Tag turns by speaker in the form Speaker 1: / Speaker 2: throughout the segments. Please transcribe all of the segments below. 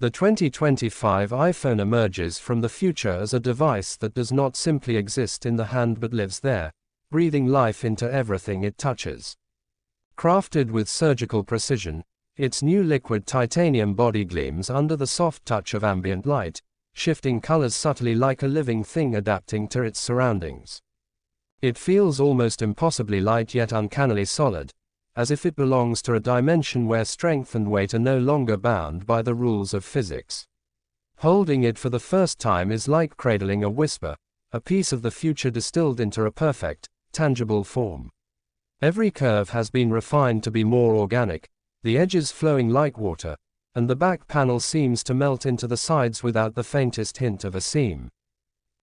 Speaker 1: The 2025 iPhone emerges from the future as a device that does not simply exist in the hand but lives there, breathing life into everything it touches. Crafted with surgical precision, its new liquid titanium body gleams under the soft touch of ambient light, shifting colors subtly like a living thing adapting to its surroundings. It feels almost impossibly light yet uncannily solid, as if it belongs to a dimension where strength and weight are no longer bound by the rules of physics. Holding it for the first time is like cradling a whisper, a piece of the future distilled into a perfect, tangible form. Every curve has been refined to be more organic, the edges flowing like water, and the back panel seems to melt into the sides without the faintest hint of a seam.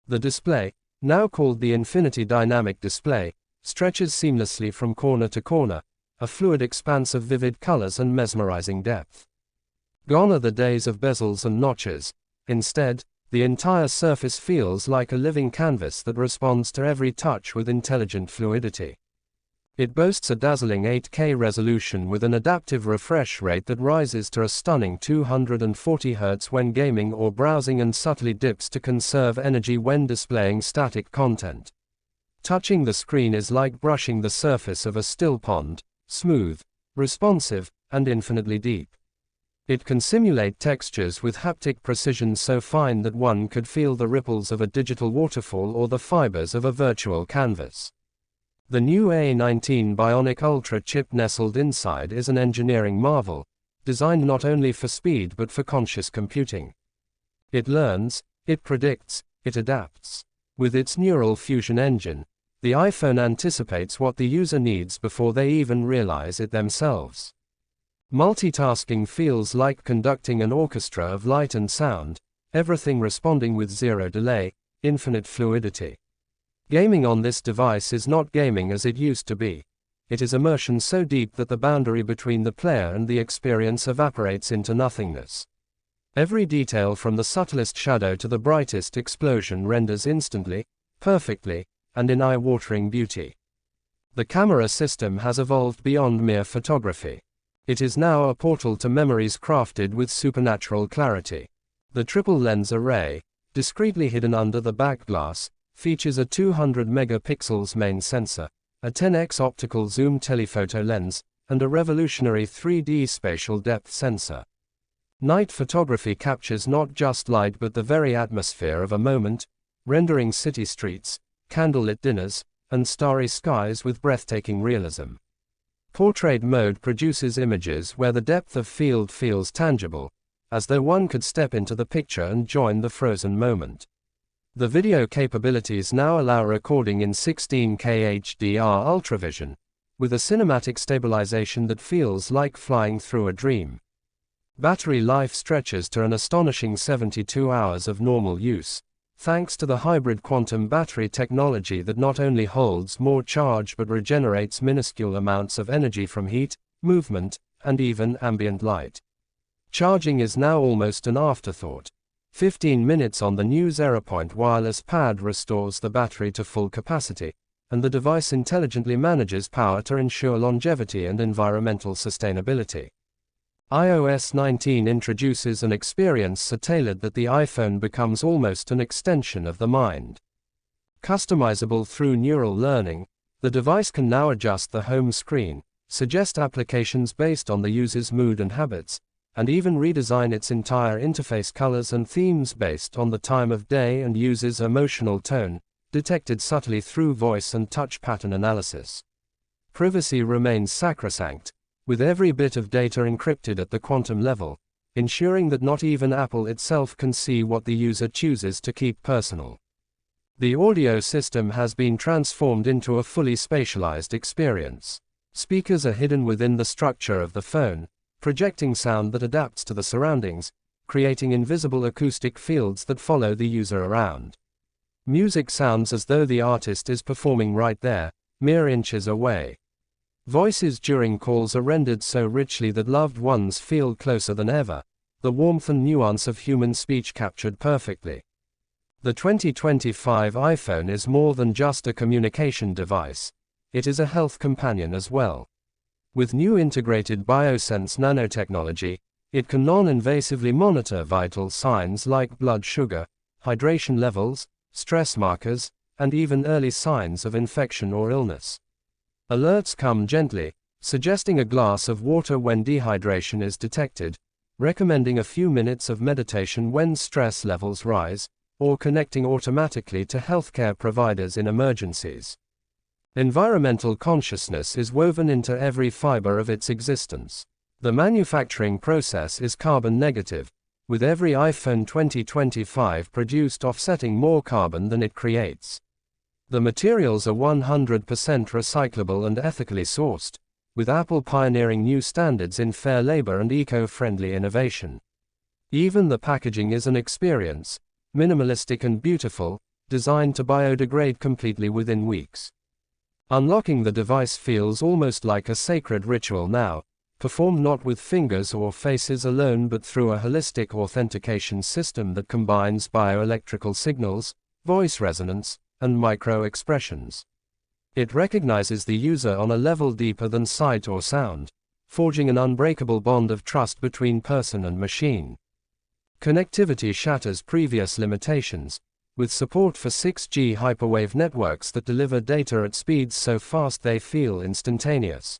Speaker 1: The display, now called the Infinity Dynamic Display, stretches seamlessly from corner to corner, a fluid expanse of vivid colors and mesmerizing depth. Gone are the days of bezels and notches. Instead, the entire surface feels like a living canvas that responds to every touch with intelligent fluidity. It boasts a dazzling 8K resolution with an adaptive refresh rate that rises to a stunning 240 Hz when gaming or browsing and subtly dips to conserve energy when displaying static content. Touching the screen is like brushing the surface of a still pond, smooth, responsive, and infinitely deep. It can simulate textures with haptic precision so fine that one could feel the ripples of a digital waterfall or the fibers of a virtual canvas. The new A19 Bionic Ultra chip nestled inside is an engineering marvel, designed not only for speed but for conscious computing. It learns, it predicts, it adapts. With its neural fusion engine, the iPhone anticipates what the user needs before they even realize it themselves. Multitasking feels like conducting an orchestra of light and sound, everything responding with zero delay, infinite fluidity. Gaming on this device is not gaming as it used to be. It is immersion so deep that the boundary between the player and the experience evaporates into nothingness. Every detail from the subtlest shadow to the brightest explosion renders instantly, perfectly, and in eye-watering beauty. The camera system has evolved beyond mere photography. It is now a portal to memories crafted with supernatural clarity. The triple lens array, discreetly hidden under the back glass, features a 200 megapixels main sensor, a 10x optical zoom telephoto lens, and a revolutionary 3D spatial depth sensor. Night photography captures not just light but the very atmosphere of a moment, rendering city streets, candlelit dinners, and starry skies with breathtaking realism. Portrait mode produces images where the depth of field feels tangible, as though one could step into the picture and join the frozen moment. The video capabilities now allow recording in 16K HDR UltraVision, with a cinematic stabilization that feels like flying through a dream. Battery life stretches to an astonishing 72 hours of normal use, thanks to the hybrid quantum battery technology that not only holds more charge but regenerates minuscule amounts of energy from heat, movement, and even ambient light. Charging is now almost an afterthought. 15 minutes on the new ZeroPoint wireless pad restores the battery to full capacity, and the device intelligently manages power to ensure longevity and environmental sustainability. iOS 19 introduces an experience so tailored that the iPhone becomes almost an extension of the mind. Customizable through neural learning, the device can now adjust the home screen, suggest applications based on the user's mood and habits, and even redesign its entire interface colors and themes based on the time of day and user's emotional tone, detected subtly through voice and touch pattern analysis. Privacy remains sacrosanct, with every bit of data encrypted at the quantum level, ensuring that not even Apple itself can see what the user chooses to keep personal. The audio system has been transformed into a fully spatialized experience. Speakers are hidden within the structure of the phone, projecting sound that adapts to the surroundings, creating invisible acoustic fields that follow the user around. Music sounds as though the artist is performing right there, mere inches away. Voices during calls are rendered so richly that loved ones feel closer than ever, the warmth and nuance of human speech captured perfectly. The 2025 iPhone is more than just a communication device. It is a health companion as well. With new integrated biosense nanotechnology, It can non-invasively monitor vital signs like blood sugar, hydration levels, stress markers, and even early signs of infection or illness. Alerts come gently, suggesting a glass of water when dehydration is detected, recommending a few minutes of meditation when stress levels rise, or connecting automatically to healthcare providers in emergencies. Environmental consciousness is woven into every fiber of its existence. The manufacturing process is carbon negative, with every iPhone 2025 produced offsetting more carbon than it creates. The materials are 100% recyclable and ethically sourced, with Apple pioneering new standards in fair labor and eco-friendly innovation. Even the packaging is an experience, minimalistic and beautiful, designed to biodegrade completely within weeks. Unlocking the device feels almost like a sacred ritual now, performed not with fingers or faces alone but through a holistic authentication system that combines bioelectrical signals, voice resonance, and micro-expressions. It recognizes the user on a level deeper than sight or sound, forging an unbreakable bond of trust between person and machine. Connectivity shatters previous limitations, with support for 6G hyperwave networks that deliver data at speeds so fast they feel instantaneous.